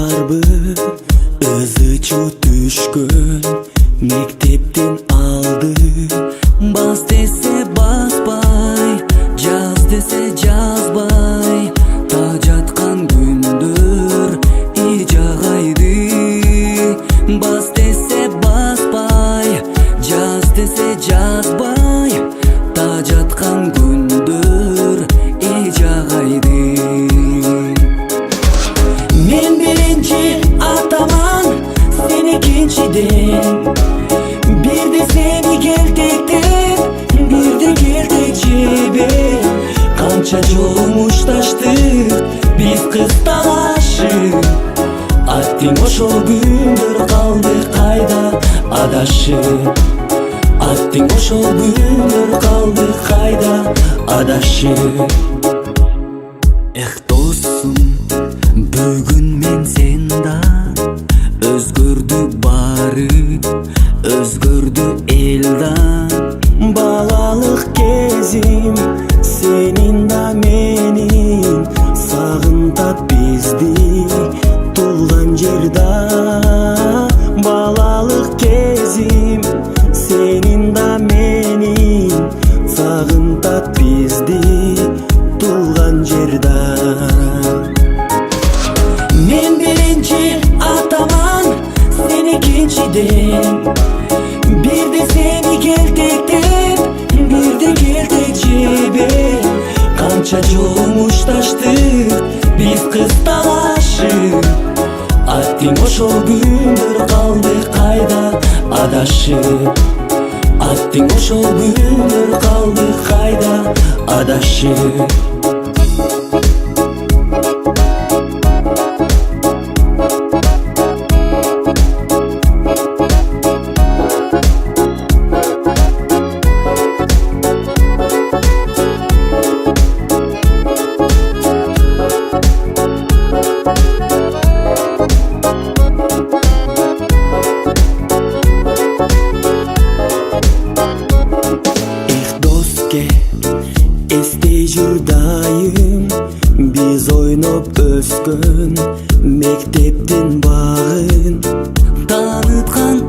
барбы ызы түшкөн мектептен алды. Бас десе баспай, жаз десе жазбай, та жаткан күндөр ижагайды. Бас десе баспай, жаз десе жазбай, та жаткан күндөр ижагайды. Мен биринчи атаман, сен экинчиден, бирде сени келтектеп, бирде келтек жебе. Канча жолу мушташтык биз кыз талашып, аттиң ошол күндөр калды кайда адашып. Аттиң ошол күндөр калды кайда адашып. Эх досум, бүгүн мен сенда өзгөрдү баары, өзгөрдү элда. Балалык кезим сенин да менин, сагынтат бизди туулган жерда. Балалык кезим сенин да менин, сагынтат бизди туулган жерда. Мен биринчи атаман, сен экинчиден, бирде сени келтектеп, бирде келтек жебе. Канча жолу мушташтык биз кыз талашып, аттиң ошол күндөр калды кайда адашып. Аттиң ошол күндөр калды кайда адашып. Эстей жүр дайым, биз ойноп өскөн мектептин багын, тааныткан